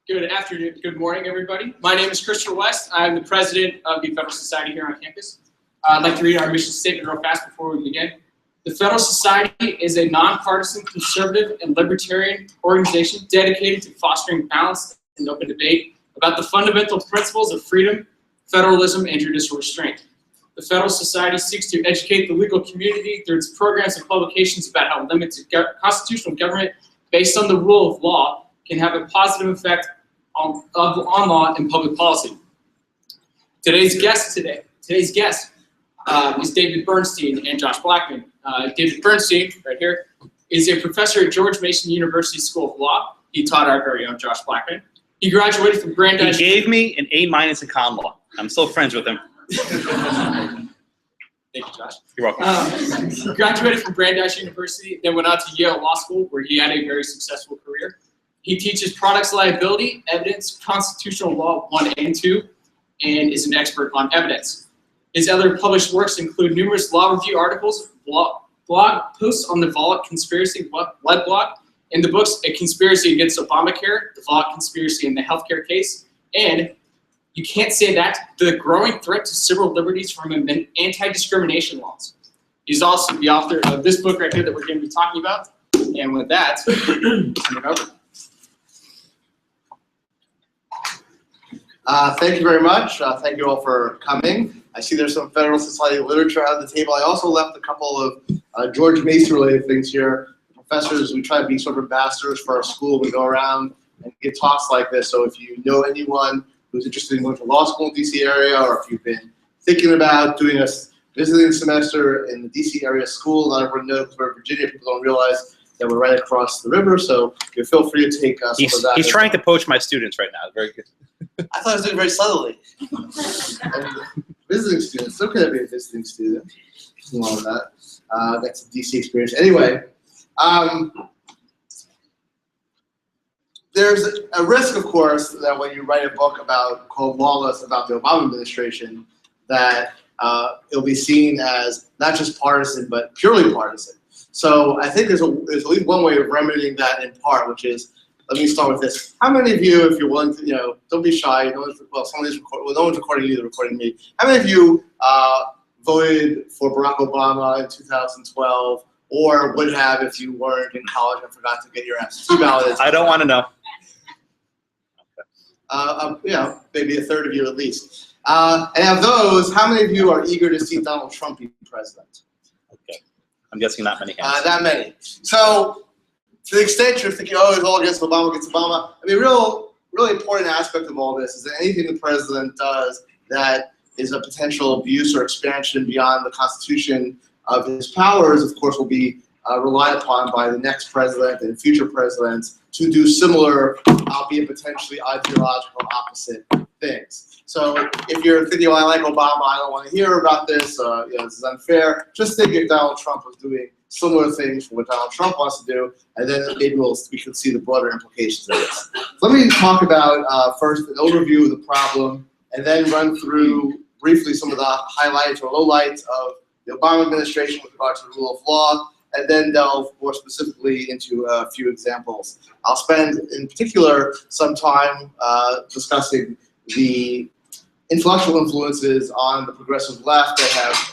Good afternoon, good morning, everybody. My name is Christopher West. I'm the president of the Federalist Society here on campus. I'd like to read our mission statement real fast before we begin. The Federalist Society is a nonpartisan, conservative, and libertarian organization dedicated to fostering balanced and open debate about the fundamental principles of freedom, federalism, and judicial restraint. The Federalist Society seeks to educate the legal community through its programs and publications about how limited constitutional government based on the rule of law can have a positive effect on law and public policy. Today's guest is David Bernstein and Josh Blackman. David Bernstein, right here, is a professor at George Mason University School of Law. He taught our very own Josh Blackman. He graduated from Brandeis. He gave me an A- in con law. I'm still friends with him. Thank you, Josh. You're welcome. He graduated from Brandeis University, then went on to Yale Law School, where he had a very successful career. He teaches products liability, evidence, constitutional law 1 and 2, and is an expert on evidence. His other published works include numerous law review articles, blog posts on the Volokh conspiracy web blog, and the books A Conspiracy Against Obamacare, the Volokh Conspiracy and the Healthcare Case, and You Can't Say That, the growing threat to civil liberties from anti-discrimination laws. He's also the author of this book right here that we're going to be talking about. And with that, turn it over. Thank you very much. Thank you all for coming. I see there's some Federalist Society literature on the table. I also left a couple of George Mason related things here. Professors, we try to be sort of ambassadors for our school. We go around and give talks like this. So if you know anyone who's interested in going to law school in the DC area, or if you've been thinking about doing a visiting semester in the DC area school, not everyone knows because we're in Virginia, people don't realize that we're right across the river. So you feel free to take some of that. He's trying to poach my students right now. Very good. I thought I was doing it very subtly. Visiting students, so could I be a visiting student? Nothing wrong with that. That's a DC experience. Anyway, there's a risk, of course, that when you write a book called Lawless about the Obama administration, that it'll be seen as not just partisan, but purely partisan. So I think there's at least one way of remedying that in part, which is, let me start with this. How many of you, if you're willing to, don't be shy. No one's recording you, they're recording me. How many of you voted for Barack Obama in 2012, or would have if you weren't in college and forgot to get your absentee ballot? I don't want to know. Maybe a third of you at least. And of those, how many of you are eager to see Donald Trump be president? Okay, I'm guessing not many hands. Not many. So, to the extent you're thinking, oh, it's all against Obama, I mean, really important aspect of all this is that anything the president does that is a potential abuse or expansion beyond the Constitution of his powers, of course, will be relied upon by the next president and future presidents to do similar, albeit potentially ideological opposite things. So if you're thinking, well, I like Obama, I don't want to hear about this, this is unfair, just think if Donald Trump was doing similar things for what Donald Trump wants to do, and then maybe we can see the broader implications of this. So let me talk about first an overview of the problem, and then run through briefly some of the highlights or lowlights of the Obama administration with regard to the rule of law, and then delve more specifically into a few examples. I'll spend, in particular, some time discussing the intellectual influences on the progressive left that have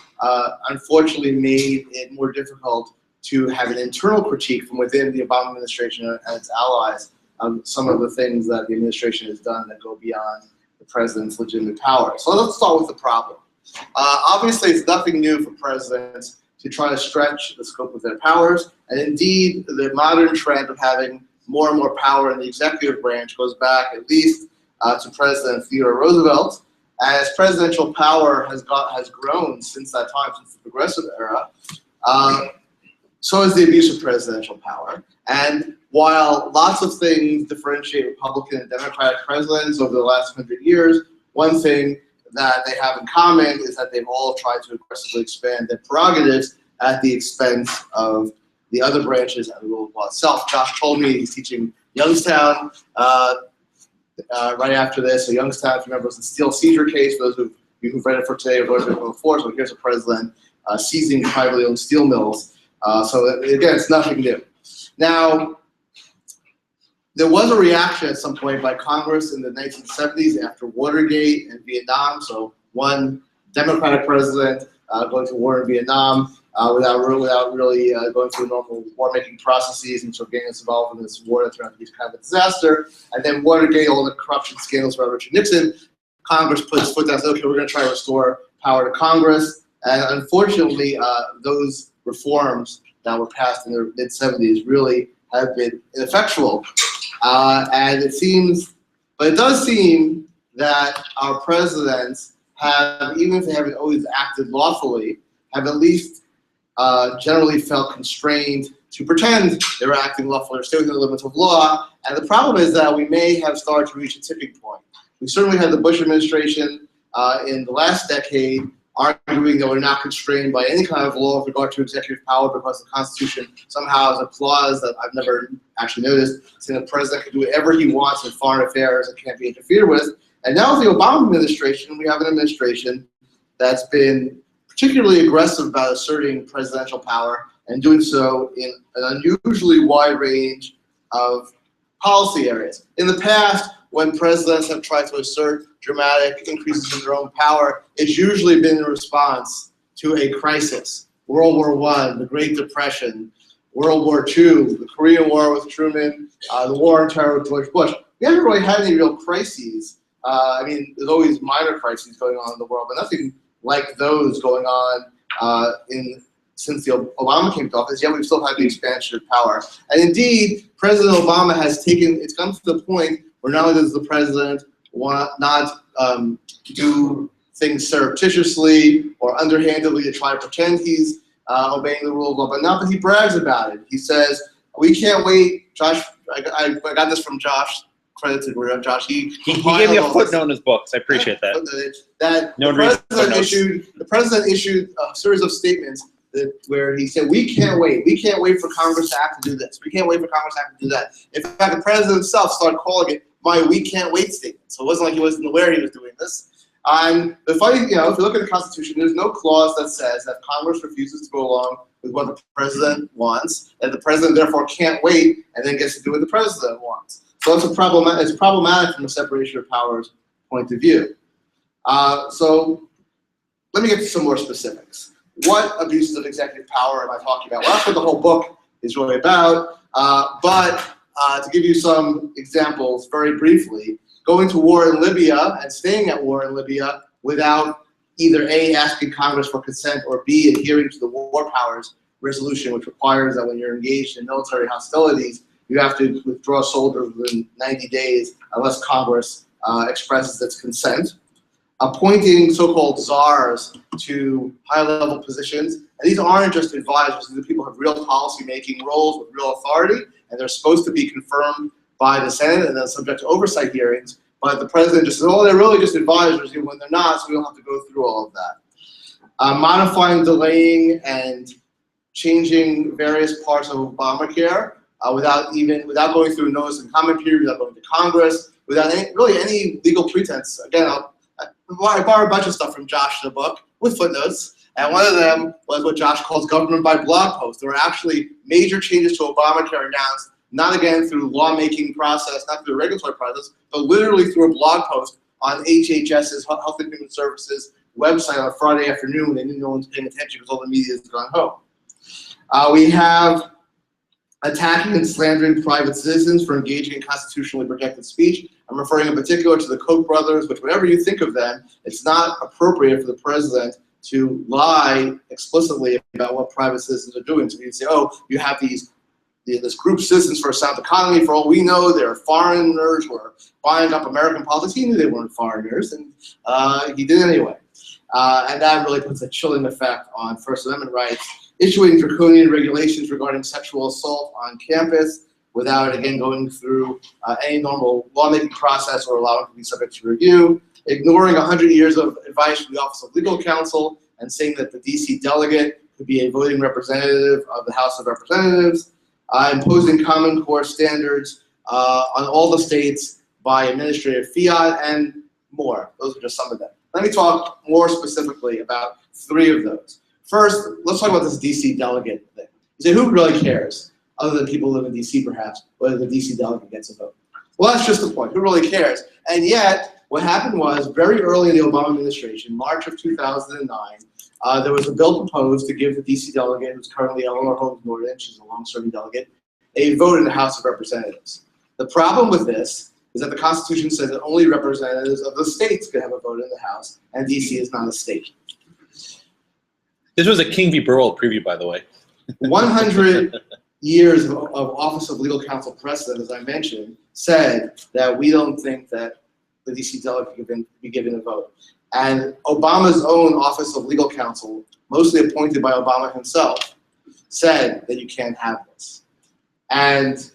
unfortunately made it more difficult to have an internal critique from within the Obama administration and its allies of some of the things that the administration has done that go beyond the president's legitimate power. So let's start with the problem. Obviously, it's nothing new for presidents to try to stretch the scope of their powers, and indeed, the modern trend of having more and more power in the executive branch goes back at least to President Theodore Roosevelt. As presidential power has grown since that time, since the progressive era, so is the abuse of presidential power. And while lots of things differentiate Republican and Democratic presidents over the last 100 years, one thing that they have in common is that they've all tried to aggressively expand their prerogatives at the expense of the other branches and the rule of law itself. Josh told me he's teaching Youngstown right after this. So Youngstown, if you remember, was the steel seizure case. For those of you who've read it for today or those who've read it before, so here's a president seizing privately owned steel mills. So again, it's nothing new. Now, there was a reaction at some point by Congress in the 1970s after Watergate and Vietnam. So one Democratic president going to war in Vietnam without really going through normal war-making processes and sort of getting us involved in this war that turned out to be kind of a disaster. And then Watergate, all the corruption scandals around Richard Nixon, Congress put its foot down and said, okay, we're going to try to restore power to Congress. And unfortunately, those reforms that were passed in the mid-70s really have been ineffectual. And it does seem that our presidents have, even if they haven't always acted lawfully, have at least generally felt constrained to pretend they were acting lawfully or stay within the limits of law. And the problem is that we may have started to reach a tipping point. We certainly had the Bush administration in the last decade arguing that we're not constrained by any kind of law with regard to executive power because the Constitution somehow has a clause that I've never actually noticed saying the president can do whatever he wants in foreign affairs and can't be interfered with. And now with the Obama administration, we have an administration that's been particularly aggressive about asserting presidential power and doing so in an unusually wide range of policy areas. In the past, when presidents have tried to assert dramatic increases in their own power, it's usually been in response to a crisis. World War I, the Great Depression, World War II, the Korean War with Truman, the War on Terror with George Bush. We haven't really had any real crises. I mean, there's always minor crises going on in the world, but nothing like those going on since the Obama came to office, yet we've still had the expansion of power. And indeed, President Obama has it's come to the point where not only does the president not do things surreptitiously or underhandedly to try to pretend he's obeying the rule of law, but not that he brags about it. He says, we can't wait. Josh, I got this from Josh. Credit to Josh. He gave me a footnote in his books. I appreciate that. The president issued a series of statements where he said, we can't wait. We can't wait for Congress to act to do this. We can't wait for Congress to act to do that. In fact, the president himself started calling it my we can't wait statement. So it wasn't like he wasn't aware he was doing this. And the funny, if you look at the Constitution, there's no clause that says that Congress refuses to go along with what the president wants, and the president therefore can't wait and then gets to do what the president wants. So it's problematic from a separation of powers point of view. So let me get to some more specifics. What abuses of executive power am I talking about? Well, that's what the whole book is really about. To give you some examples very briefly, going to war in Libya and staying at war in Libya without either A, asking Congress for consent, or B, adhering to the War Powers Resolution, which requires that when you're engaged in military hostilities, you have to withdraw soldiers within 90 days unless Congress expresses its consent. Appointing so-called czars to high-level positions. And these aren't just advisors. These are people who have real policy-making roles with real authority, and they're supposed to be confirmed by the Senate and then subject to oversight hearings. But the president just says, oh, they're really just advisors, even when they're not, so we don't have to go through all of that. Modifying, delaying, and changing various parts of Obamacare without going through a notice and comment period, without going to Congress, without any legal pretense. Again, I borrowed a bunch of stuff from Josh in the book with footnotes, and one of them was what Josh calls government by blog post. There were actually major changes to Obamacare announced, not again through lawmaking process, not through the regulatory process, but literally through a blog post on HHS's Health and Human Services website on a Friday afternoon when they knew no one's paying attention because all the media has gone home. We have attacking and slandering private citizens for engaging in constitutionally protected speech. I'm referring in particular to the Koch brothers, which whatever you think of them, it's not appropriate for the president to lie explicitly about what private citizens are doing. So you say, oh, you have this group of citizens for a sound economy. For all we know, they're foreigners who are buying up American politics. He knew they weren't foreigners, and he did anyway. And that really puts a chilling effect on First Amendment rights. Issuing draconian regulations regarding sexual assault on campus without, again, going through any normal lawmaking process or allowing it to be subject to review. Ignoring 100 years of advice from the Office of Legal Counsel and saying that the DC delegate could be a voting representative of the House of Representatives. Imposing Common Core standards on all the states by administrative fiat and more. Those are just some of them. Let me talk more specifically about 3 of those. First, let's talk about this DC delegate thing. You say, who really cares? other than people who live in DC perhaps, whether the DC delegate gets a vote. Well, that's just the point. Who really cares? And yet, what happened was, very early in the Obama administration, March of 2009, there was a bill proposed to give the DC delegate, who's currently Eleanor Holmes Norton, she's a long-serving delegate, a vote in the House of Representatives. The problem with this is that the Constitution says that only representatives of the states can have a vote in the House, and DC is not a state. This was a King v. Burwell preview, by the way. 100 years of Office of Legal Counsel precedent, as I mentioned, said that we don't think that the DC delegate can be given a vote. And Obama's own Office of Legal Counsel, mostly appointed by Obama himself, said that you can't have this. And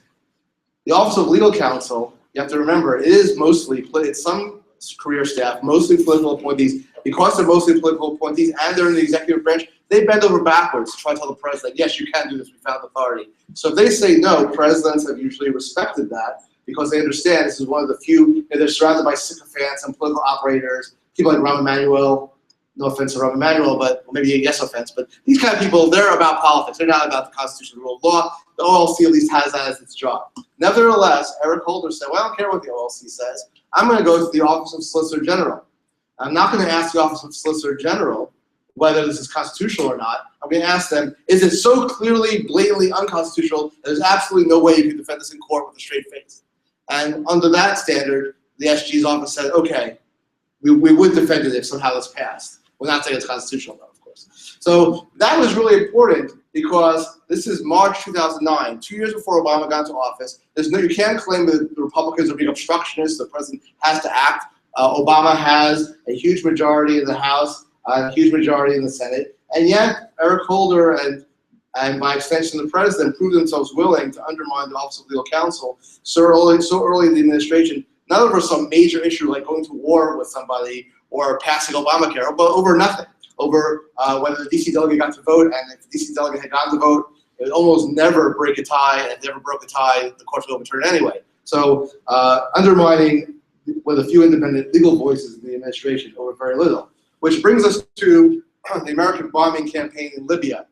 the Office of Legal Counsel, you have to remember, it is mostly, it's some career staff, mostly political appointees. Because they're mostly political appointees and they're in the executive branch, they bend over backwards to try to tell the president, yes, you can do this, we found authority. So if they say no, presidents have usually respected that because they understand this is one of the few, they're surrounded by sycophants and political operators, people like Rahm Emanuel, no offense to Rahm Emanuel, but well, maybe a yes offense, but these kind of people, they're about politics, they're not about the Constitution, the rule of law. The OLC at least has that as its job. Nevertheless, Eric Holder said, well, I don't care what the OLC says, I'm going to go to the Office of Solicitor General. I'm not going to ask the Office of Solicitor General whether this is constitutional or not. I'm going to ask them, is it so clearly, blatantly unconstitutional that there's absolutely no way you can defend this in court with a straight face? And under that standard, the SG's office said, okay, we would defend it if somehow this passed. We're not saying it's constitutional, though, of course. So that was really important because this is March 2009, 2 years before Obama got into office. You can't claim that the Republicans are being obstructionists. The president has to act. Obama has a huge majority in the House, a huge majority in the Senate, and yet Eric Holder and by extension the president proved themselves willing to undermine the Office of Legal Counsel so early in the administration, not over some major issue like going to war with somebody or passing Obamacare, but over nothing, over whether the DC delegate got to vote, and if the DC delegate had gotten to vote, it would almost never break a tie, and if it never broke a tie, the court would overturn it anyway. So undermining one of the few independent legal voices in the administration over very little. Which brings us to the American bombing campaign in Libya.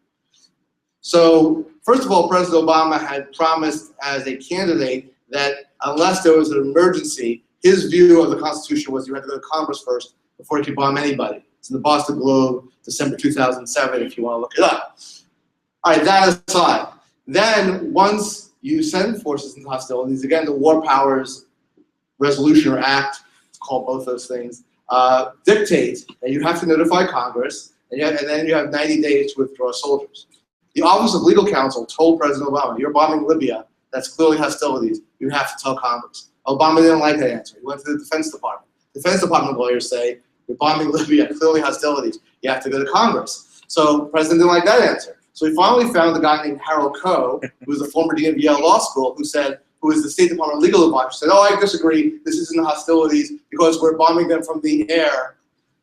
So, first of all, President Obama had promised as a candidate that unless there was an emergency, his view of the Constitution was you had to go to Congress first before he could bomb anybody. It's in the Boston Globe, December 2007, if you want to look it up. All right, that aside, then once you send forces into hostilities, again, the War Powers Resolution or Act, it's called both those things, dictates that you have to notify Congress, and then you have 90 days to withdraw soldiers. The Office of Legal Counsel told President Obama, you're bombing Libya, that's clearly hostilities, you have to tell Congress. Obama didn't like that answer. He went to the Defense Department. Defense Department lawyers say, you're bombing Libya, clearly hostilities, you have to go to Congress. So the president didn't like that answer. So he finally found a guy named Harold Koh, who was the former dean of Yale Law School, who is the State Department legal advisor, said, oh, I disagree, this isn't hostilities because we're bombing them from the air,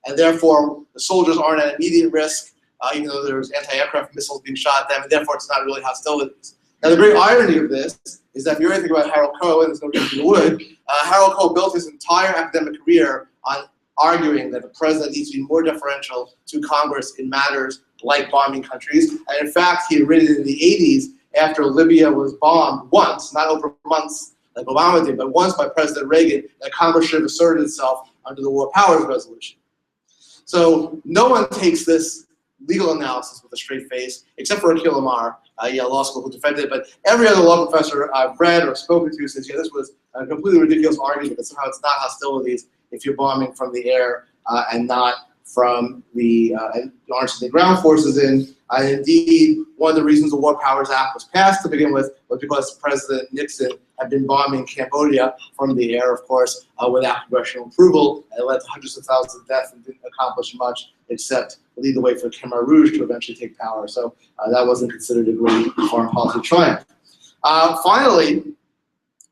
and therefore the soldiers aren't at immediate risk, even though there's anti-aircraft missiles being shot at them, and therefore it's not really hostilities. Now the great irony of this is that if you're anything about Harold Koh, and there's no reason you would, Harold Koh built his entire academic career on arguing that the president needs to be more deferential to Congress in matters like bombing countries, and in fact he had written in the 80s after Libya was bombed once, not over months like Obama did, but once by President Reagan, that Congress should have asserted itself under the War Powers Resolution. So no one takes this legal analysis with a straight face, except for Akhil Amar, Yale Law School, who defended it, but every other law professor I've read or spoken to says, yeah, this was a completely ridiculous argument that somehow it's not hostilities if you're bombing from the air and not from the aren't the ground forces in. And indeed, one of the reasons the War Powers Act was passed to begin with was because President Nixon had been bombing Cambodia from the air, of course, without congressional approval, and it led to hundreds of thousands of deaths and didn't accomplish much except lead the way for Khmer Rouge to eventually take power. So that wasn't considered a great foreign policy triumph. Finally,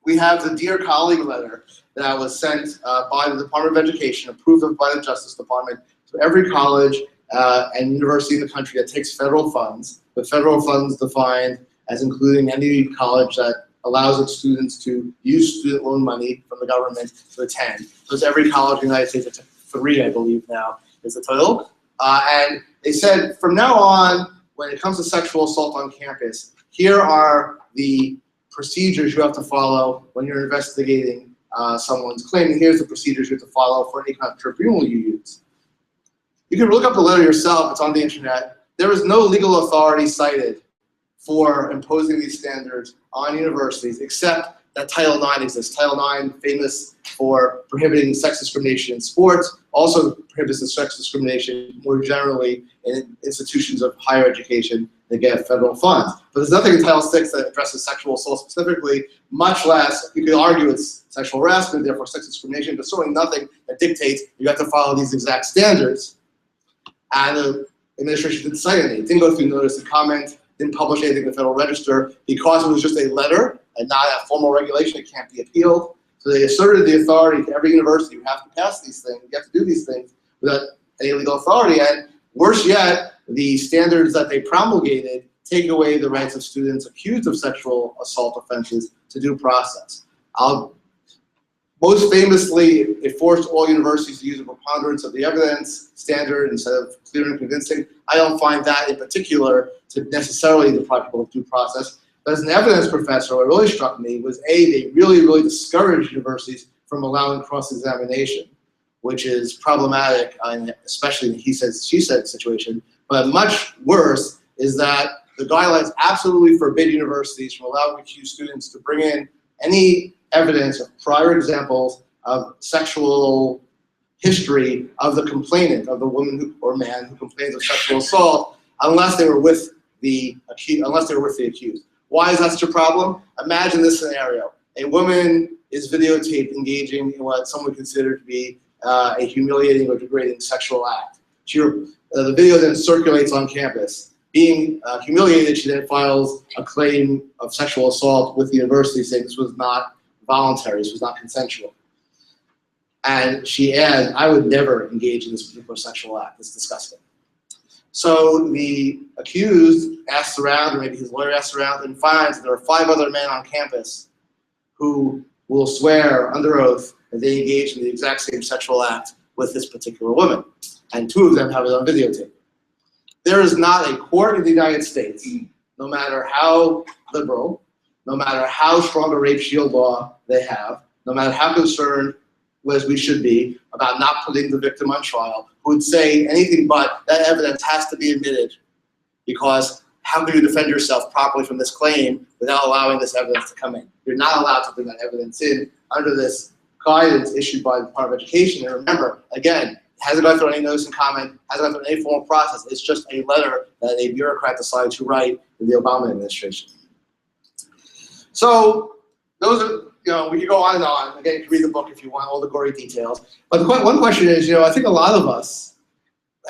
we have the Dear Colleague letter that was sent by the Department of Education, approved by the Justice Department, to every college and university in the country that takes federal funds, with federal funds defined as including any college that allows its students to use student loan money from the government to attend. So it's every college in the United States, it's 3, I believe now, is the total. And they said, from now on, when it comes to sexual assault on campus, here are the procedures you have to follow when you're investigating someone's claim, and here's the procedures you have to follow for any kind of tribunal you use. You can look up the letter yourself, it's on the internet. There is no legal authority cited for imposing these standards on universities, except that Title IX exists. Title IX, famous for prohibiting sex discrimination in sports, also prohibits sex discrimination more generally in institutions of higher education that get federal funds. But there's nothing in Title VI that addresses sexual assault specifically, much less, you could argue it's sexual harassment, therefore sex discrimination, but certainly nothing that dictates you have to follow these exact standards. And the administration didn't cite any. It didn't go through notice and comment, didn't publish anything in the Federal Register. Because it was just a letter and not a formal regulation, it can't be appealed. So they asserted the authority to every university, you have to pass these things, you have to do these things without any legal authority. And worse yet, the standards that they promulgated take away the rights of students accused of sexual assault offenses to due process. Most famously, it forced all universities to use a preponderance of the evidence standard instead of clear and convincing. I don't find that in particular to necessarily deprive people of due process. But as an evidence professor, what really struck me was they really discouraged universities from allowing cross-examination, which is problematic, especially in the he said, she said situation. But much worse is that the guidelines absolutely forbid universities from allowing accused students to bring in any evidence of prior examples of sexual history of the complainant, of the woman or man who complains of sexual assault, unless they were with the accused. Why is that such a problem? Imagine this scenario. A woman is videotaped engaging in what some would consider to be a humiliating or degrading sexual act. The video then circulates on campus. Being humiliated, she then files a claim of sexual assault with the university saying this was not voluntary, this was not consensual. And she adds, I would never engage in this particular sexual act, it's disgusting. So the accused asks around, or maybe his lawyer asks around, and finds that there are 5 other men on campus who will swear under oath that they engaged in the exact same sexual act with this particular woman. And 2 of them have it on videotape. There is not a court in the United States, no matter how liberal, no matter how strong a rape shield law they have, no matter how concerned as we should be about not putting the victim on trial, who would say anything but that evidence has to be admitted, because how can you defend yourself properly from this claim without allowing this evidence to come in? You're not allowed to bring that evidence in under this guidance issued by the Department of Education. And remember, again, hasn't gone through any notice and comment, hasn't gone through any formal process. It's just a letter that a bureaucrat decided to write in the Obama administration. So those are, we could go on and on. Again, you can read the book if you want all the gory details. But one question is, I think a lot of us,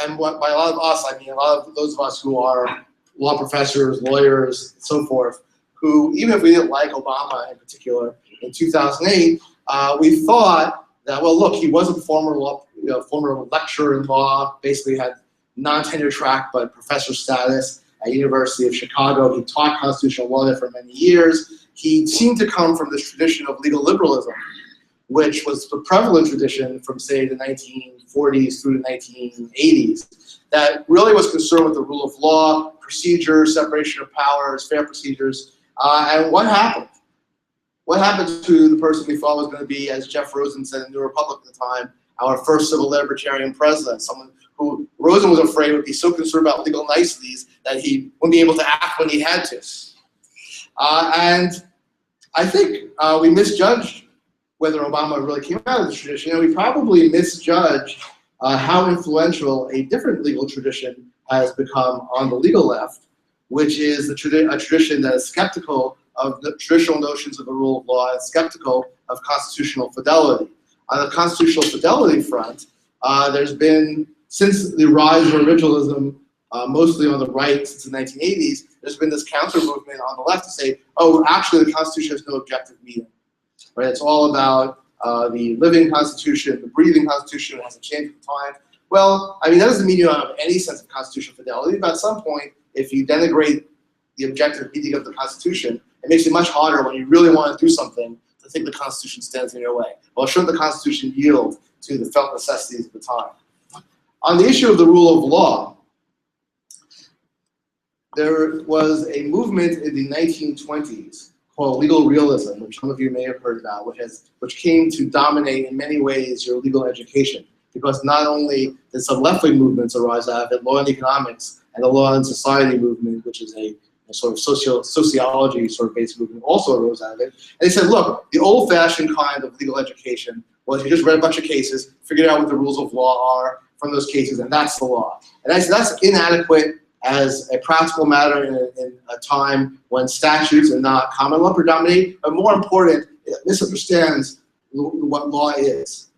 and by a lot of us, I mean a lot of those of us who are law professors, lawyers, and so forth, who, even if we didn't like Obama in particular, in 2008, we thought that, well, look, he was a former lecturer in law, basically had non-tenure track but professor status at University of Chicago. He taught constitutional law there for many years. He seemed to come from this tradition of legal liberalism, which was the prevalent tradition from, say, the 1940s through the 1980s, that really was concerned with the rule of law, procedures, separation of powers, fair procedures. And what happened? What happened to the person we thought was going to be, as Jeff Rosen said in New Republic at the time, our first civil libertarian president, someone who Rosen was afraid would be so concerned about legal niceties that he wouldn't be able to act when he had to. And I think we misjudged whether Obama really came out of this tradition. We probably misjudged how influential a different legal tradition has become on the legal left, which is a tradition that is skeptical of the traditional notions of the rule of law and skeptical of constitutional fidelity. On the constitutional fidelity front, there's been, since the rise of originalism, mostly on the right since the 1980s, there's been this counter movement on the left to say, oh, actually the Constitution has no objective meaning. Right? It's all about the living Constitution, the breathing Constitution, it hasn't changed with time. Well, I mean, that doesn't mean you don't have any sense of constitutional fidelity, but at some point, if you denigrate the objective meaning of the Constitution, it makes it much harder when you really want to do something to think the Constitution stands in your way. Well, shouldn't the Constitution yield to the felt necessities of the time? On the issue of the rule of law, there was a movement in the 1920s called legal realism, which some of you may have heard about, which came to dominate in many ways your legal education. Because not only did some left-wing movements arise out of it, law and economics, and the law and society movement, which is a sort of sociology sort of based movement, also arose out of it. And they said, look, the old-fashioned kind of legal education was you just read a bunch of cases, figured out what the rules of law are from those cases, and that's the law. And that's inadequate as a practical matter in a time when statutes and not common law predominate. But more important, it misunderstands what law is.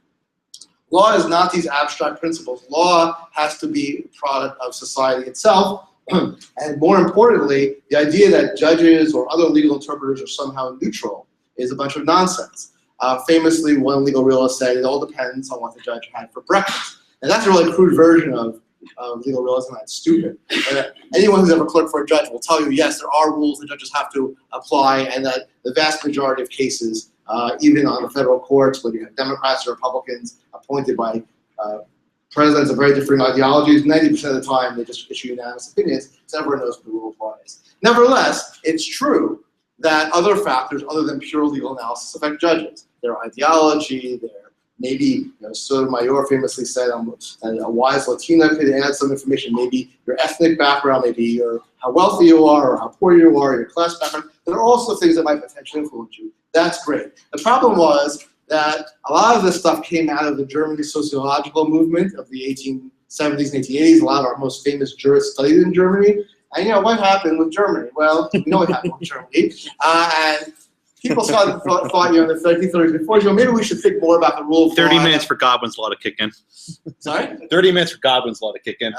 Law is not these abstract principles. Law has to be a product of society itself. And more importantly, the idea that judges or other legal interpreters are somehow neutral is a bunch of nonsense. Famously, one legal realist said, it all depends on what the judge had for breakfast. And that's a really crude version of legal realism. That's stupid. Anyone who's ever clerked for a judge will tell you, yes, there are rules that judges have to apply, and that the vast majority of cases, even on the federal courts, whether you have Democrats or Republicans appointed by presidents of very different ideologies, 90% of the time they just issue unanimous opinions, so everyone knows what the rule of law is. Nevertheless, it's true that other factors other than pure legal analysis affect judges. Their ideology, their maybe, Sotomayor famously said a wise Latina could add some information, maybe your ethnic background, maybe how wealthy you are or how poor you are, your class background. There are also things that might potentially influence you. That's great. The problem was that a lot of this stuff came out of the German sociological movement of the 1870s and 1880s. A lot of our most famous jurists studied in Germany. And what happened with Germany? Well, we know what happened with Germany. And people thought in the 1930s before, maybe we should think more about the rule of law. 30 minutes for Godwin's law to kick in. Sorry? 30 minutes for Godwin's law to kick in.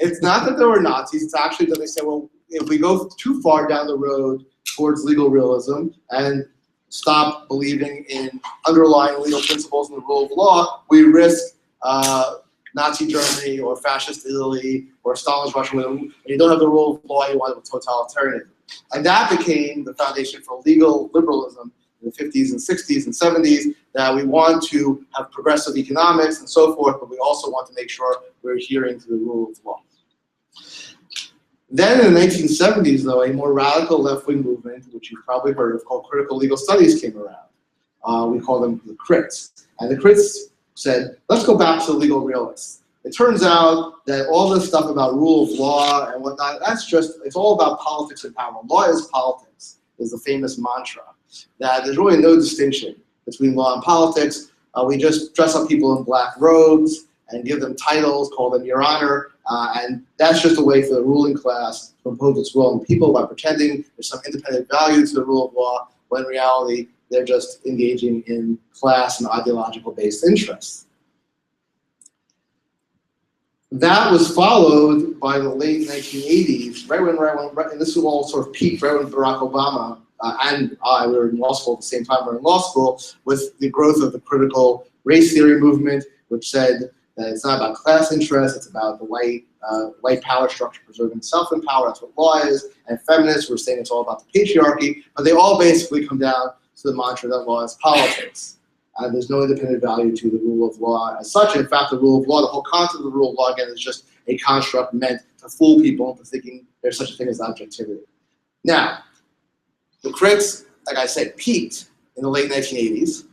It's not that there were Nazis. It's actually that they said, well, if we go too far down the road towards legal realism and stop believing in underlying legal principles in the rule of law, we risk Nazi Germany or fascist Italy or Stalin's Russia. When you don't have the rule of law, you want totalitarianism. And that became the foundation for legal liberalism in the 50s and 60s and 70s, that we want to have progressive economics and so forth, but we also want to make sure we're adhering to the rule of law. Then in the 1970s, though, a more radical left-wing movement, which you've probably heard of, called critical legal studies came around. We call them the crits. And the crits said, let's go back to the legal realists. It turns out that all this stuff about rule of law and whatnot, it's all about politics and power. Law is politics, is the famous mantra. That there's really no distinction between law and politics. We just dress up people in black robes and give them titles, call them Your Honor, and that's just a way for the ruling class to impose its will on people by pretending there's some independent value to the rule of law, when in reality they're just engaging in class and ideological-based interests. That was followed by the late 1980s, and this was all sort of peaked right when Barack Obama and I were in law school at the same time we were in law school, with the growth of the critical race theory movement, which said that it's not about class interests, it's about the white power structure preserving self-empower. That's what law is. And feminists were saying it's all about the patriarchy, but they all basically come down to the mantra that law is politics. There's no independent value to the rule of law as such. In fact, the rule of law, the whole concept of the rule of law, again, is just a construct meant to fool people into thinking there's such a thing as objectivity. Now, the critics, like I said, peaked in the late 1980s.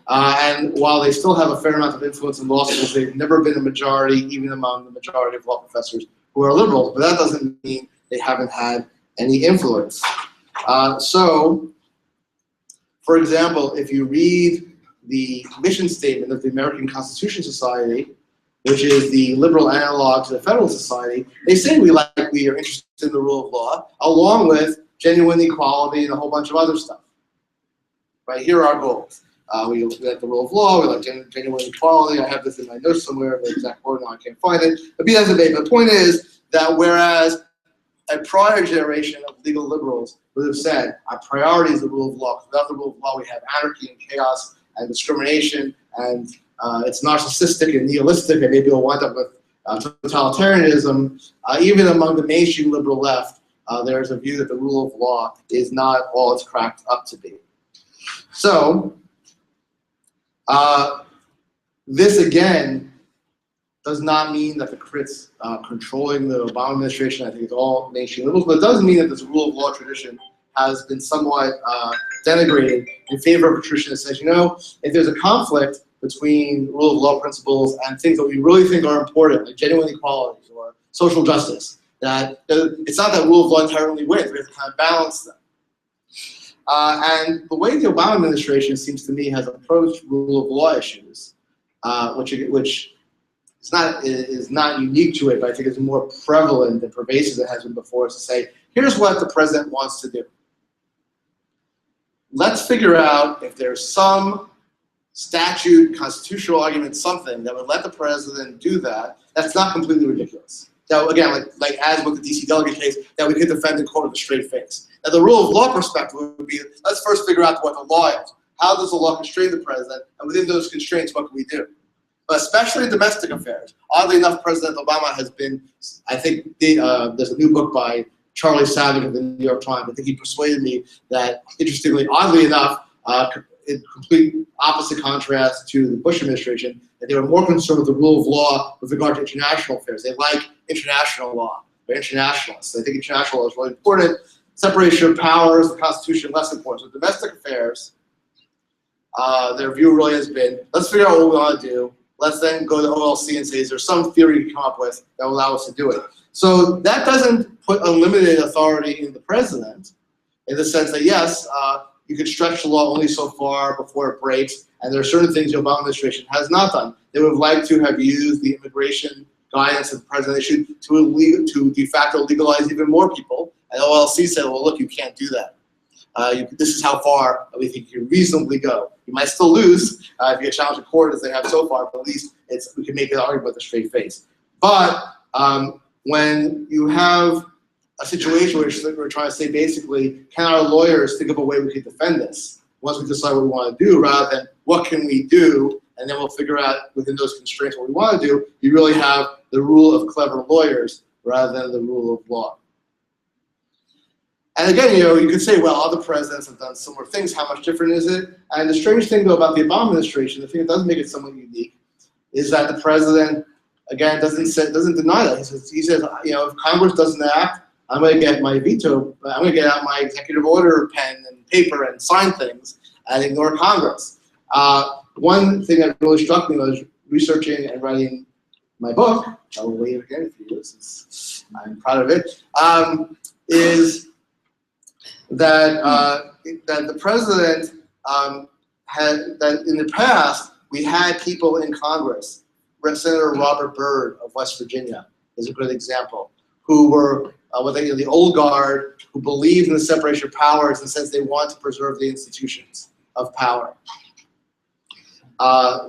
And while they still have a fair amount of influence in law schools, they've never been a majority, even among the majority of law professors who are liberals. But that doesn't mean they haven't had any influence. So, for example, if you read the mission statement of the American Constitution Society, which is the liberal analog to the Federalist Society, they say we are interested in the rule of law, along with genuine equality and a whole bunch of other stuff. Right, here are our goals. We like the rule of law, we like genuine equality. I have this in my notes somewhere, the exact word, now I can't find it. But be that as it may, the point is that whereas a prior generation of legal liberals would have said our priority is the rule of law, because without the rule of law we have anarchy and chaos and discrimination, and it's narcissistic and nihilistic, and maybe we'll wind up with totalitarianism. Even among the mainstream liberal left, there's a view that the rule of law is not all it's cracked up to be. So, this again does not mean that the crits controlling the Obama administration. I think it's all mainstream liberals, but it does mean that this rule of law tradition has been somewhat denigrated in favor of a tradition that says, if there's a conflict between rule of law principles and things that we really think are important, like genuine equality or social justice, that it's not that rule of law inherently wins. We have to kind of balance them. And the way the Obama administration seems to me has approached rule of law issues, which is not unique to it, but I think it's more prevalent and pervasive than it has been before, is to say, here's what the president wants to do. Let's figure out if there's some statute, constitutional argument, something that would let the president do that, that's not completely ridiculous. Now, again, like as with the DC delegate case, that we could defend in court with a straight face. Now, the rule of law perspective would be, let's first figure out what the law is. How does the law constrain the president? And within those constraints, what can we do? But especially in domestic affairs. Oddly enough, President Obama has been, I think there's a new book by Charlie Savage of the New York Times. I think he persuaded me that, interestingly, oddly enough, in complete opposite contrast to the Bush administration, that they were more concerned with the rule of law with regard to international affairs. They like international law. They're internationalists. They think international law is really important. Separation of powers, the Constitution, less important. So domestic affairs, their view really has been, let's figure out what we want to do. Let's then go to OLC and say, is there some theory you can come up with that will allow us to do it? So that doesn't put unlimited authority in the president, in the sense that, yes, you can stretch the law only so far before it breaks, and there are certain things the Obama administration has not done. They would have liked to have used the immigration guidance that the president issued to de facto legalize even more people, and OLC said, well, look, you can't do that. This is how far we think you can reasonably go. You might still lose if you get challenged in court, as they have so far, but at least we can make an argument with a straight face. But when you have a situation where we're trying to say, basically, can our lawyers think of a way we can defend this once we decide what we want to do, rather than what can we do, and then we'll figure out within those constraints what we want to do, you really have the rule of clever lawyers rather than the rule of law. And again, you could say, well, other presidents have done similar things. How much different is it? And the strange thing, though, about the Obama administration, the thing that does make it somewhat unique, is that the president, again, doesn't deny that. He says, if Congress doesn't act, I'm going to get my veto. I'm going to get out my executive order pen and paper and sign things and ignore Congress. One thing that really struck me was researching and writing my book. I will wave again if you use. I'm proud of it. Is that the president had that in the past we had people in Congress. Senator Robert Byrd of West Virginia is a good example, who were the old guard, who believed in the separation of powers in the sense they want to preserve the institutions of power.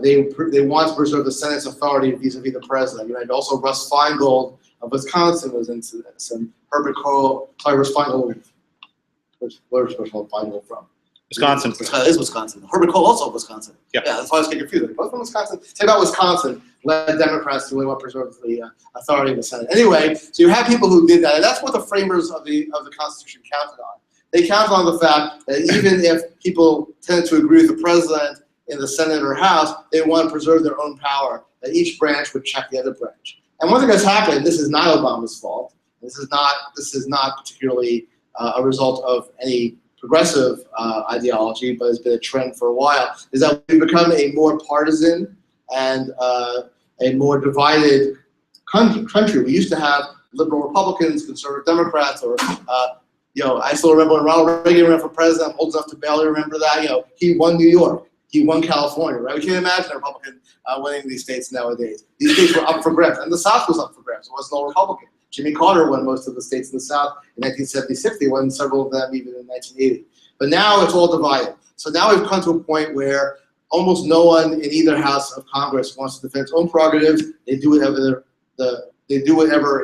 They want to preserve the Senate's authority vis-a-vis the president. You had also Russ Feingold of Wisconsin was into this, and Herbert Kohl. Sorry, Russ Feingold. Where's Russ Feingold from? Wisconsin. It is Wisconsin. Herbert Kohl also of Wisconsin. Yep. Yeah, that's why I was getting confused. Both from Wisconsin. Say about Wisconsin led Democrats to really want to preserve the authority of the Senate. Anyway, so you have people who did that, and that's what the framers of the Constitution counted on. They counted on the fact that even if people tended to agree with the president in the Senate or House, they want to preserve their own power, that each branch would check the other branch. And one thing that's happened, this is not Obama's fault. This is not particularly a result of any progressive ideology, but it's been a trend for a while, is that we've become a more partisan and a more divided country. We used to have liberal Republicans, conservative Democrats, or I still remember when Ronald Reagan ran for president. I'm old enough to barely remember that. He won New York, he won California, right? We can't imagine a Republican winning these states nowadays. These states were up for grabs, and the South was up for grabs. It wasn't all Republican. Jimmy Carter won most of the states in the South in 1976. He won several of them even in 1980. But now it's all divided. So now we've come to a point where almost no one in either house of Congress wants to defend its own prerogatives. They do whatever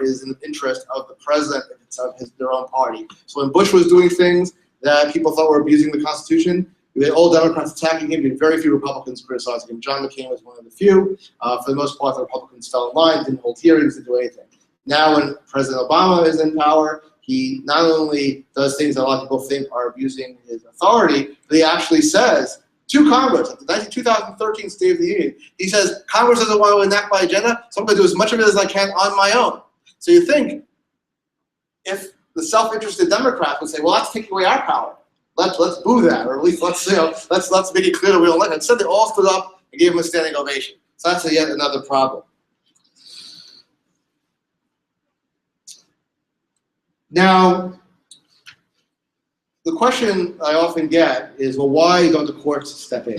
is in the interest of the president of their own party. So when Bush was doing things that people thought were abusing the Constitution, you had all Democrats attacking him. You had very few Republicans criticizing him. John McCain was one of the few. For the most part, the Republicans fell in line, didn't hold hearings, didn't do anything. Now when President Obama is in power, he not only does things that a lot of people think are abusing his authority, but he actually says, to Congress at the 2013 State of the Union. He says, Congress doesn't want to enact my agenda, so I'm going to do as much of it as I can on my own. So you think, if the self-interested Democrats would say, well, let's take away our power. Let's boo that, or at least let's make it clear that we don't like it. Instead, they all stood up and gave him a standing ovation. So that's yet another problem. Now, the question I often get is, well, why don't the courts step in?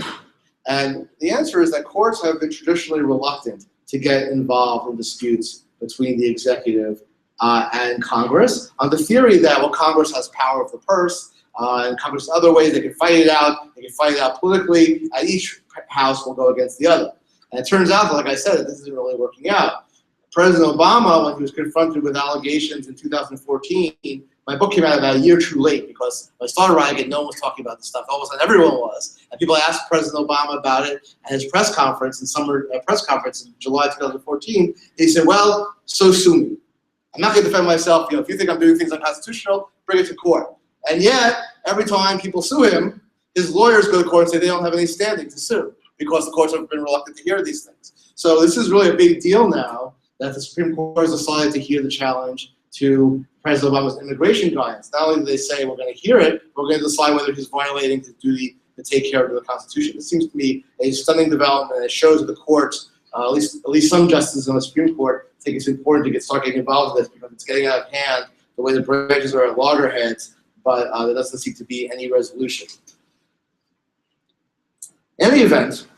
And the answer is that courts have been traditionally reluctant to get involved in disputes between the executive and Congress, on the theory that, well, Congress has power of the purse, and Congress other ways they can fight it out. They can fight it out politically, and each house will go against the other. And it turns out that, like I said, that this isn't really working out. President Obama, when he was confronted with allegations in 2014, my book came out about a year too late, because when I started writing it, no one was talking about this stuff. All of a sudden, everyone was. And people asked President Obama about it at his press conference in July 2014. He said, well, so sue me. I'm not going to defend myself. If you think I'm doing things unconstitutional, bring it to court. And yet, every time people sue him, his lawyers go to court and say they don't have any standing to sue, because the courts have been reluctant to hear these things. So this is really a big deal now that the Supreme Court has decided to hear the challenge to President Obama's immigration guidance. Not only do they say we're going to hear it, we're going to decide whether he's violating his duty to take care of the Constitution. This seems to me a stunning development, and it shows that the courts, at least some justices on the Supreme Court, think it's important to start getting involved in this, because it's getting out of hand the way the branches are at loggerheads, but there doesn't seem to be any resolution. In any event,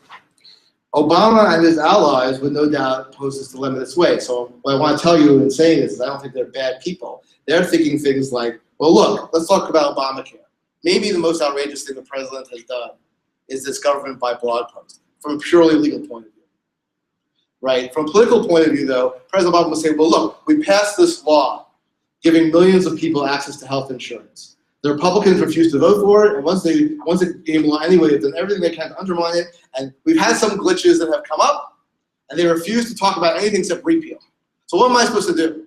Obama and his allies would no doubt pose this dilemma this way. So what I want to tell you in saying this is I don't think they're bad people. They're thinking things like, well, look, let's talk about Obamacare. Maybe the most outrageous thing the president has done is this government by blog post, from a purely legal point of view. Right? From a political point of view, though, President Obama would say, well, look, we passed this law giving millions of people access to health insurance. The Republicans refused to vote for it, and once it came along anyway, they've done everything they can to undermine it, and we've had some glitches that have come up, and they refuse to talk about anything except repeal. So what am I supposed to do?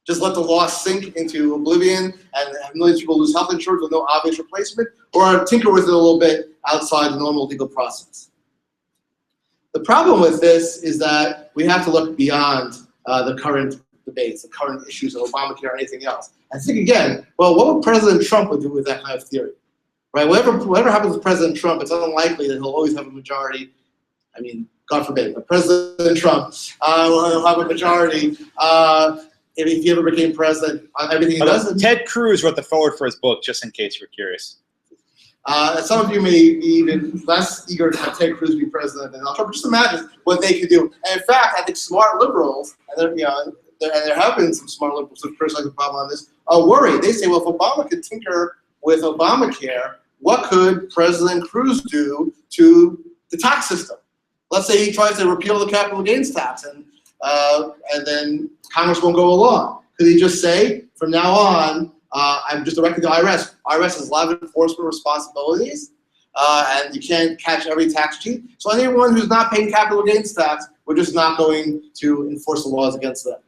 Just let the law sink into oblivion and have millions of people lose health insurance with no obvious replacement, or tinker with it a little bit outside the normal legal process? The problem with this is that we have to look beyond the current debates, the current issues of Obamacare or anything else. And think again, well, what would President Trump do with that kind of theory? Right? Whatever happens with President Trump, it's unlikely that he'll always have a majority. I mean, God forbid, but President Trump will have a majority if he ever became president on everything he does. Ted Cruz wrote the foreword for his book, just in case you're curious. And some of you may be even less eager to have Ted Cruz be president than Donald Trump. But just imagine what they could do. And in fact, I think smart liberals, and there have been some smart liberals who have criticized Obama on this, are worried. They say, well, if Obama could tinker with Obamacare, what could President Cruz do to the tax system? Let's say he tries to repeal the capital gains tax, and then Congress won't go along. Could he just say, from now on, I'm just directing the IRS. IRS has a lot of enforcement responsibilities, and you can't catch every tax cheat. So anyone who's not paying capital gains tax, we're just not going to enforce the laws against them.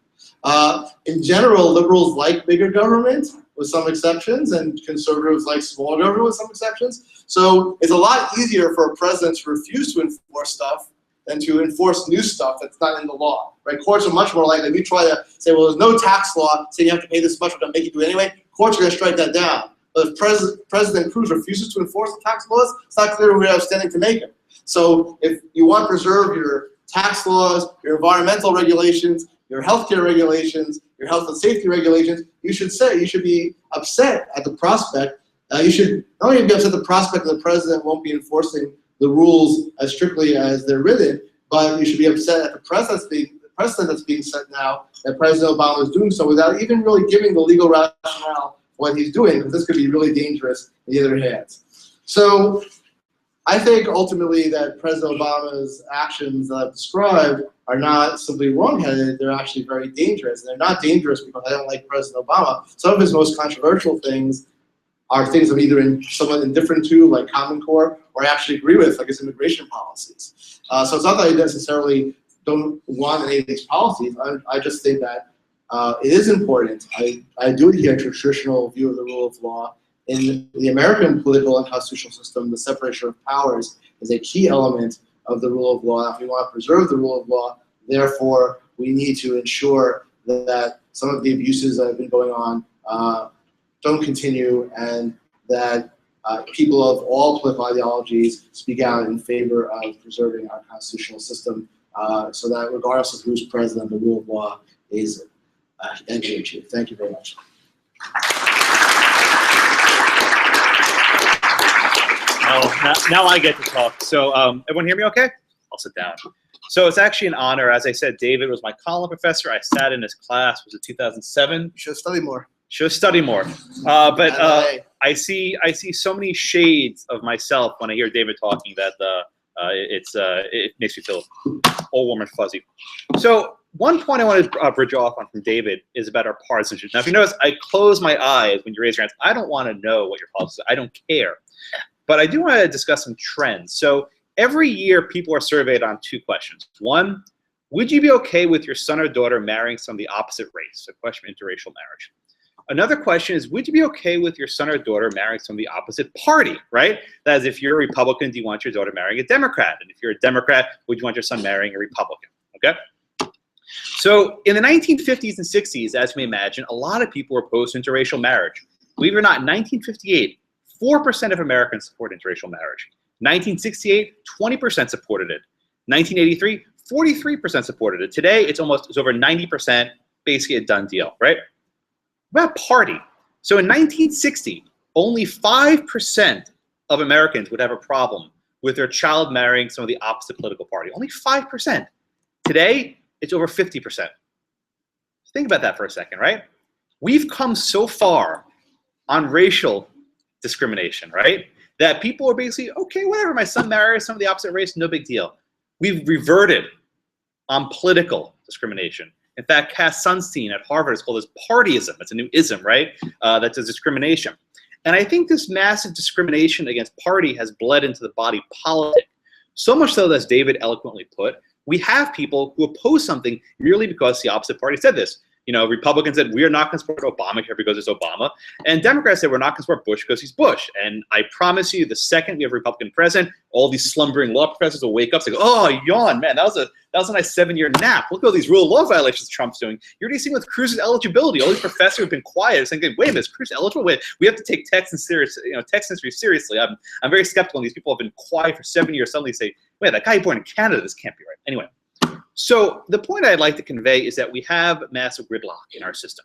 In general, liberals like bigger government, with some exceptions, and conservatives like small government, with some exceptions. So it's a lot easier for a president to refuse to enforce stuff than to enforce new stuff that's not in the law. Right? Courts are much more likely. We try to say, well, there's no tax law saying you have to pay this much, we're going to make you do it anyway. Courts are going to strike that down. But if President Cruz refuses to enforce the tax laws, it's not clear we have standing to make it. So if you want to preserve your tax laws, your environmental regulations, your healthcare regulations, your health and safety regulations, you should be upset at the prospect. You should not only be upset at the prospect that the president won't be enforcing the rules as strictly as they're written, but you should be upset at the precedent that's being set now that President Obama is doing so without even really giving the legal rationale for what he's doing, because this could be really dangerous in the other hands. So I think ultimately that President Obama's actions that I've described are not simply wrong-headed, they're actually very dangerous. And they're not dangerous because I don't like President Obama. Some of his most controversial things are things I'm either somewhat indifferent to, like Common Core, or I actually agree with, like his immigration policies. So it's not that I necessarily don't want any of these policies. I just think that it is important. I do adhere to a traditional view of the rule of law, in the American political and constitutional system, the separation of powers is a key element of the rule of law. If we want to preserve the rule of law, therefore, we need to ensure that some of the abuses that have been going on don't continue, and that people of all political ideologies speak out in favor of preserving our constitutional system, so that regardless of who's president, the rule of law is achieved. Thank you very much. Now I get to talk. So everyone hear me okay? I'll sit down. So it's actually an honor. As I said, David was my column professor. I sat in his class. Was it 2007? You should study more. Should study more. I see so many shades of myself when I hear David talking that it makes me feel all warm and fuzzy. So one point I want to bridge off on from David is about our partisanship. Now, if you notice, I close my eyes when you raise your hands. I don't want to know what your policy is. I don't care. But I do want to discuss some trends. So every year, people are surveyed on two questions. One, would you be okay with your son or daughter marrying some of the opposite race? A question of interracial marriage. Another question is, would you be okay with your son or daughter marrying some of the opposite party, right? That is, if you're a Republican, do you want your daughter marrying a Democrat? And if you're a Democrat, would you want your son marrying a Republican, okay? So in the 1950s and 60s, as you may imagine, a lot of people were opposed to interracial marriage. Believe it or not, in 1958, 4% of Americans supported interracial marriage. 1968, 20% supported it. 1983, 43% supported it. Today, it's over 90%, basically a done deal, right? About party. So in 1960, only 5% of Americans would have a problem with their child marrying some of the opposite political party. Only 5%. Today, it's over 50%. Think about that for a second, right? We've come so far on racial discrimination, right? That people are basically, okay, whatever, my son marries some of the opposite race, no big deal. We've reverted on political discrimination. In fact, Cass Sunstein at Harvard has called this partyism. It's a new ism, right? That's a discrimination. And I think this massive discrimination against party has bled into the body politic. So much so, as David eloquently put, we have people who oppose something merely because the opposite party said this. You know, Republicans said, we are not going to support Obamacare because it's Obama. And Democrats said, we're not going to support Bush because he's Bush. And I promise you, the second we have a Republican president, all these slumbering law professors will wake up and say, oh, yawn, man, that was a nice 7-year nap. Look at all these rule of law violations Trump's doing. You're already seeing with Cruz's eligibility. All these professors have been quiet, saying, wait a minute, is Cruz eligible? Wait, we have to take text history seriously. I'm very skeptical, and these people have been quiet for 7 years. Suddenly say, wait, that guy born in Canada, this can't be right. Anyway. So the point I'd like to convey is that we have massive gridlock in our system.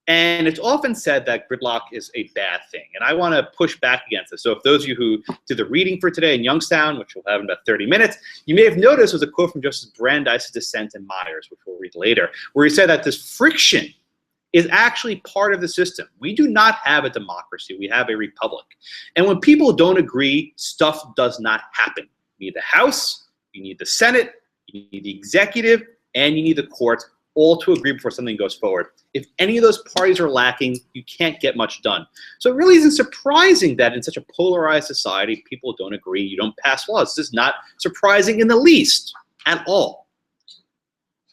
And it's often said that gridlock is a bad thing. And I want to push back against this. So if those of you who did the reading for today in Youngstown, which we'll have in about 30 minutes, you may have noticed was a quote from Justice Brandeis's dissent in Myers, which we'll read later, where he said that this friction is actually part of the system. We do not have a democracy. We have a republic. And when people don't agree, stuff does not happen. You need the House, you need the Senate, you need the executive, and you need the courts all to agree before something goes forward. If any of those parties are lacking, you can't get much done. So it really isn't surprising that in such a polarized society, people don't agree, you don't pass laws. This is not surprising in the least at all.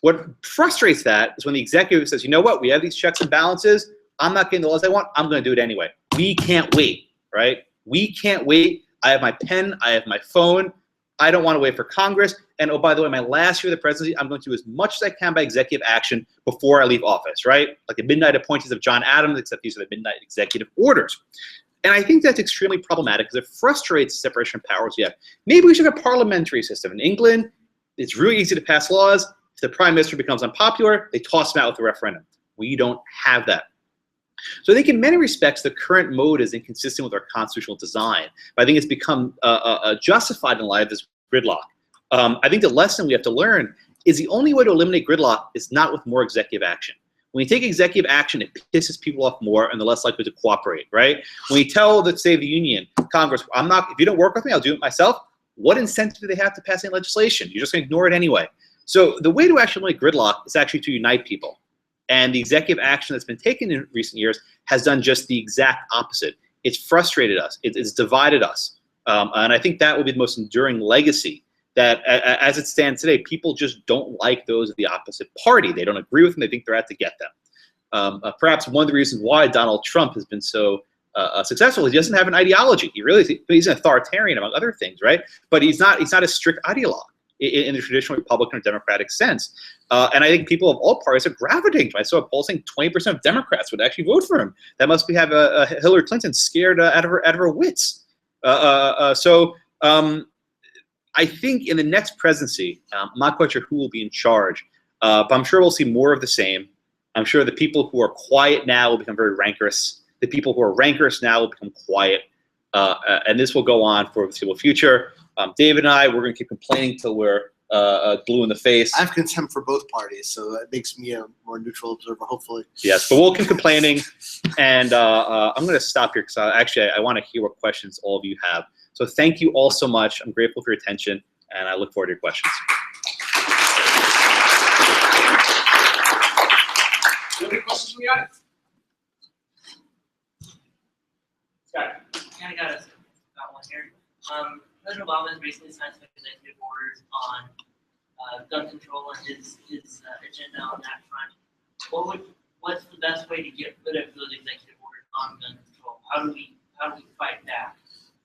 What frustrates that is when the executive says, you know what, we have these checks and balances, I'm not getting the laws I want, I'm gonna do it anyway. We can't wait, right? We can't wait. I have my pen, I have my phone, I don't want to wait for Congress. And oh, by the way, my last year of the presidency, I'm going to do as much as I can by executive action before I leave office, right? Like the midnight appointees of John Adams, except these are the midnight executive orders. And I think that's extremely problematic because it frustrates the separation of powers we have. Maybe we should have a parliamentary system. In England, it's really easy to pass laws. If the prime minister becomes unpopular, they toss him out with a referendum. We don't have that. So I think in many respects, the current mode is inconsistent with our constitutional design. But I think it's become justified in light of this gridlock. I think the lesson we have to learn is the only way to eliminate gridlock is not with more executive action. When you take executive action, it pisses people off more and they're less likely to cooperate, right? When you tell the State of the Union, Congress, if you don't work with me, I'll do it myself. What incentive do they have to pass any legislation? You're just gonna ignore it anyway. So the way to actually eliminate gridlock is actually to unite people. And the executive action that's been taken in recent years has done just the exact opposite. It's frustrated us. It's divided us. And I think that will be the most enduring legacy, that as it stands today, people just don't like those of the opposite party. They don't agree with them. They think they're out to get them. Perhaps one of the reasons why Donald Trump has been so successful. He doesn't have an ideology. He's an authoritarian among other things, right? But he's not a strict ideologue in the traditional Republican or Democratic sense. And I think people of all parties are gravitating to him. I saw a poll saying 20% of Democrats would actually vote for him. That must have Hillary Clinton scared out of her wits. So I think in the next presidency, I'm not quite sure who will be in charge, but I'm sure we'll see more of the same. I'm sure the people who are quiet now will become very rancorous. The people who are rancorous now will become quiet. And this will go on for the foreseeable future. David and I, we're going to keep complaining till we're blue in the face. I have contempt for both parties, so that makes me a more neutral observer, hopefully. Yes, but we'll keep complaining. And I'm going to stop here because I want to hear what questions all of you have. So thank you all so much. I'm grateful for your attention, and I look forward to your questions. Any questions from the audience? Scott. Kind of got one here. President Obama has recently signed some executive orders on gun control and his agenda on that front. What's the best way to get rid of those executive orders on gun control? How do we fight that?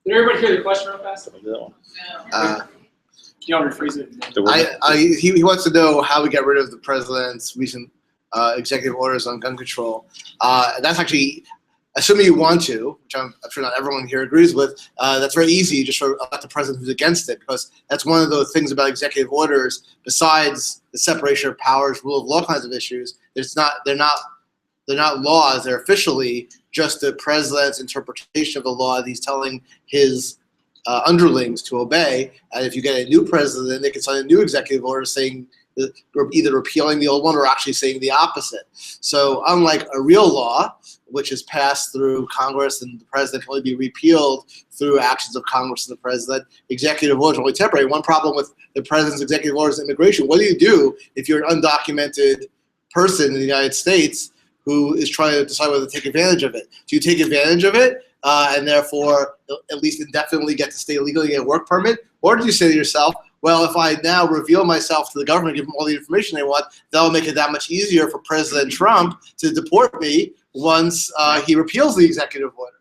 Did everybody hear the question real fast? Can y'all rephrase it? He wants to know how we get rid of the president's recent executive orders on gun control. That's actually, assuming you want to, which I'm sure not everyone here agrees with, that's very easy. You just elect the president who's against it, because that's one of those things about executive orders, besides the separation of powers, rule of law kinds of issues. They're not laws. They're officially just the president's interpretation of the law that he's telling his underlings to obey. And if you get a new president, they can sign a new executive order saying that either repealing the old one or actually saying the opposite. So unlike a real law, which is passed through Congress and the president can only be repealed through actions of Congress and the president, executive orders are only temporary. One problem with the president's executive orders is immigration. What do you do if you're an undocumented person in the United States who is trying to decide whether to take advantage of it? Do you take advantage of it and therefore at least indefinitely get to stay legally, get a work permit? Or do you say to yourself, well, if I now reveal myself to the government, give them all the information they want, that'll make it that much easier for President Trump to deport me once he repeals the executive order.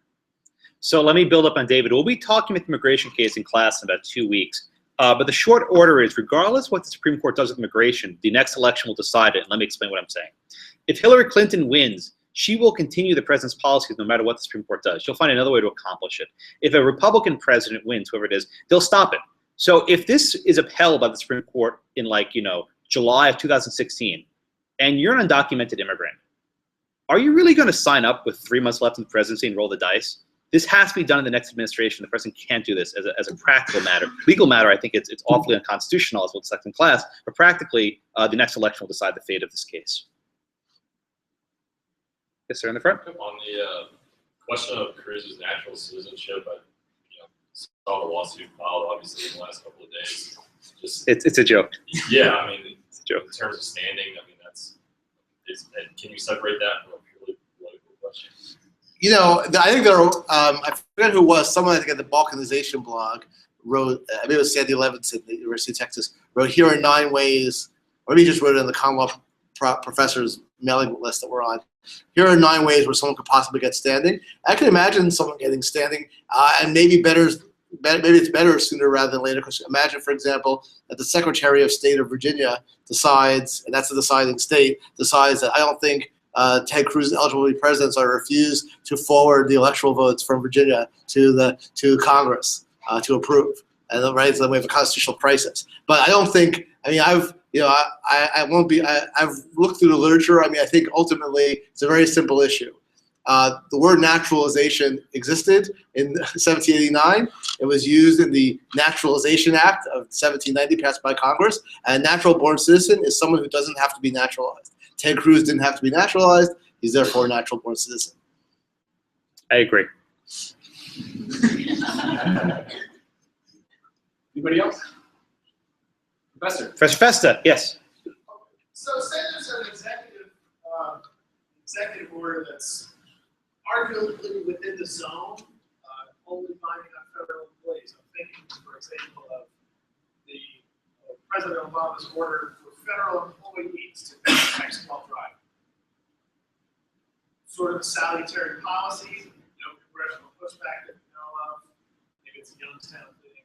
So let me build up on David. We'll be talking about the immigration case in class in about 2 weeks. But the short order is, regardless of what the Supreme Court does with immigration, the next election will decide it. And let me explain what I'm saying. If Hillary Clinton wins, she will continue the president's policies no matter what the Supreme Court does. She'll find another way to accomplish it. If a Republican president wins, whoever it is, they'll stop it. So if this is upheld by the Supreme Court in July of 2016, and you're an undocumented immigrant, are you really going to sign up with 3 months left in the presidency and roll the dice? This has to be done in the next administration. The president can't do this as a practical matter. Legal matter, I think it's awfully unconstitutional, as we'll discuss in class, but practically, the next election will decide the fate of this case. Yes, sir, in the front. On the question of Cruz's natural citizenship, I saw the lawsuit filed obviously in the last couple of days. It's a joke. Yeah, I mean, it's a joke. In terms of standing, I mean, can you separate that from a purely political question? I think there are, I forget who it was, someone I think at the Balkanization blog wrote, I mean it was Sandy Levinson at the University of Texas, wrote, here are 9 ways, or maybe he just wrote it in the Commonwealth professors mailing list that we're on. Here are 9 ways where someone could possibly get standing. I can imagine someone getting standing, and maybe it's better sooner rather than later. Because imagine, for example, that the Secretary of State of Virginia decides, and that's the deciding state, decides that I don't think Ted Cruz is eligible to be president, so I refuse to forward the electoral votes from Virginia to Congress to approve. And then, right, so then we have a constitutional crisis. But I don't think. I mean, I've looked through the literature. I mean, I think ultimately it's a very simple issue. The word naturalization existed in 1789. It was used in the Naturalization Act of 1790 passed by Congress. And a natural-born citizen is someone who doesn't have to be naturalized. Ted Cruz didn't have to be naturalized. He's therefore a natural-born citizen. I agree. Anybody else? Professor Festa, yes. So say there's an executive order that's arguably within the zone, only binding on federal employees. I'm thinking, for example, of the President Obama's order for federal employees to pay tax while driving. Sort of a salutary policy, congressional pushback that we know of? Maybe it's a Youngstown thing.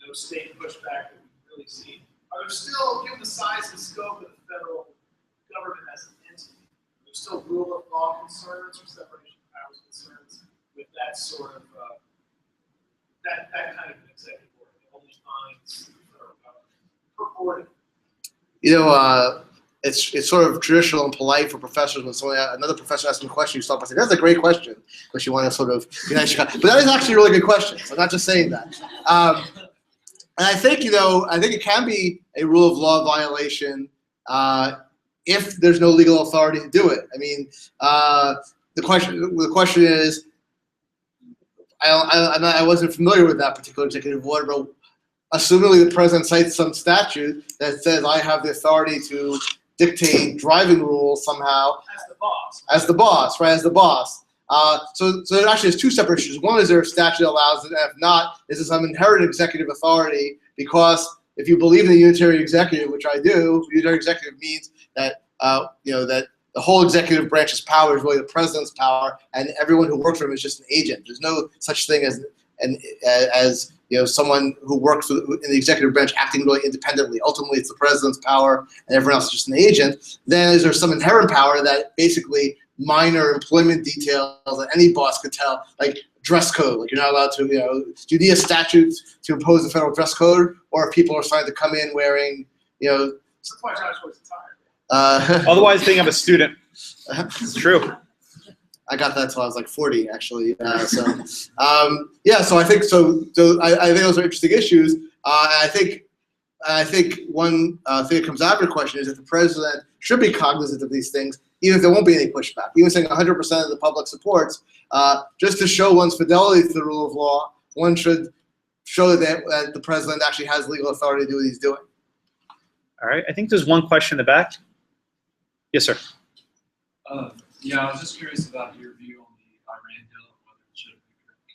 No state pushback that we've really seen. Are there still, given the size and scope of the federal government as an entity, are there still rule of law concerns or separation of powers concerns with that sort of that kind of an executive order that only finds the federal government purported? It's sort of traditional and polite for professors when another professor asks them a question, you stop and say, "That's a great question," because you want to sort of be nice. But that is actually a really good question. So I'm not just saying that. And I think it can be a rule of law violation if there's no legal authority to do it. I mean, the question is, I wasn't familiar with that particular executive order, but assumingly the president cites some statute that says I have the authority to dictate driving rules somehow. As the boss. As the boss, right? As the boss. So it actually has two separate issues. One is there a statute that allows it, and if not, is there some inherent executive authority? Because if you believe in the unitary executive, which I do, unitary executive means that that the whole executive branch's power is really the president's power, and everyone who works for him is just an agent. There's no such thing as someone who works in the executive branch acting really independently. Ultimately, it's the president's power, and everyone else is just an agent. Then is there some inherent power that basically minor employment details that any boss could tell, like dress code. Like you're not allowed to, do you need a statute to impose a federal dress code, or if people are starting to come in wearing, That's why Josh was tired. Otherwise, being I'm a student. It's true. I got that till I was like 40, actually. So I think so. I think those are interesting issues. And I think one thing that comes out of your question is that the president should be cognizant of these things, even if there won't be any pushback. Even saying 100% of the public supports, just to show one's fidelity to the rule of law, one should show that the president actually has legal authority to do what he's doing. All right. I think there's one question in the back. Yes, sir. Yeah, I was just curious about your view on the Iran deal and whether it should be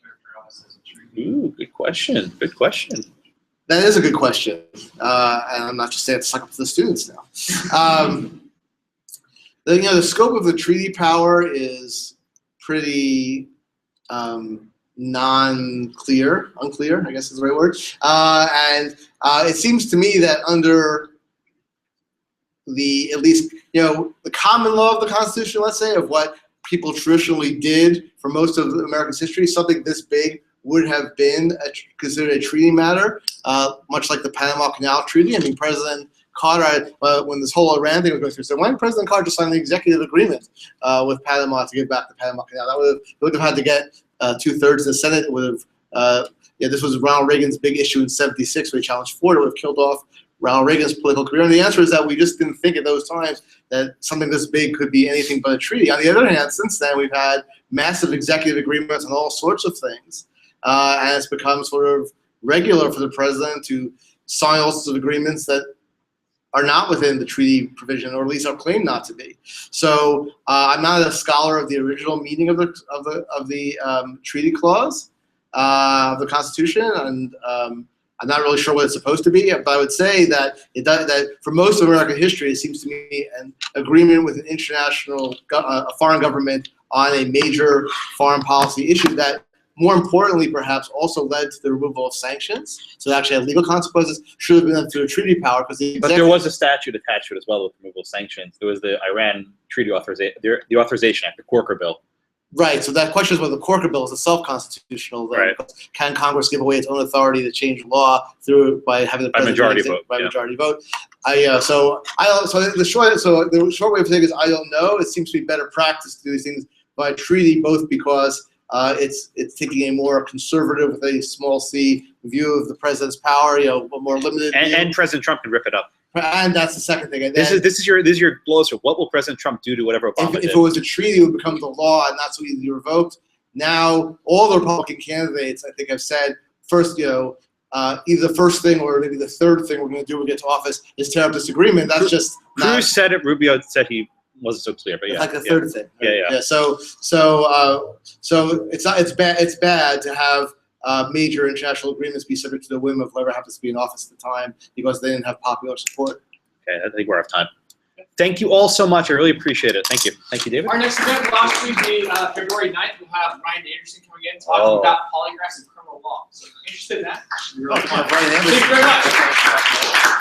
characterized as a treaty. Ooh, good question. Good question. That is a good question. And I'm not just saying it to suck up to the students now. The scope of the treaty power is pretty unclear, I guess is the right word. And it seems to me that under at least the common law of the Constitution, let's say, of what people traditionally did for most of America's history, something this big would have been considered a treaty matter, much like the Panama Canal Treaty. I mean, President Carter, when this whole Iran thing was going through, said, why didn't President Carter just sign the executive agreement with Panama to give back the Panama Canal? It would have had to get 2/3 of the Senate. It would have, this was Ronald Reagan's big issue in '76 when he challenged Ford. It would have killed off Ronald Reagan's political career. And the answer is that we just didn't think at those times that something this big could be anything but a treaty. On the other hand, since then, we've had massive executive agreements on all sorts of things. And it's become sort of regular for the president to sign all sorts of agreements that are not within the treaty provision, or at least are claimed not to be. So I'm not a scholar of the original meaning of the treaty clause of the Constitution, and I'm not really sure what it's supposed to be. But I would say that that for most of American history, it seems to me an agreement with an international, a foreign government on a major foreign policy issue that, more importantly, perhaps also led to the removal of sanctions. So it actually had legal consequences. Should have been up to a treaty power because But there was a statute attached to it as well with removal of sanctions. There was the Iran Treaty Authorization, the Authorization Act, the Corker Bill. Right. So that question is whether the Corker Bill is a self-constitutional. Right. Can Congress give away its own authority to change law by having the president majority vote? By majority vote. So the short way of saying is I don't know. It seems to be better practice to do these things by treaty, both because it's taking a more conservative, with a small c, view of the president's power, a more limited view. And President Trump can rip it up. And that's the second thing. And This is your blows for what will President Trump do to whatever Obama did? If it was a treaty, it would become the law and not so easily revoked. Now, all the Republican candidates, I think, have said first, either the first thing or maybe the third thing we're going to do when we get to office is tear up this agreement. That's just Cruz said it. Rubio said he wasn't so clear, but yeah, it's like the third thing. Right? Yeah. So it's bad to have major international agreements be subject to the whim of whoever happens to be in office at the time because they didn't have popular support. Okay, I think we're out of time. Thank you all so much. I really appreciate it. Thank you. Thank you, David. Our next event will actually be February 9th. We'll have Ryan Anderson coming in talking about polygraphs and criminal law. So if you're interested in that, Right, thank you very much.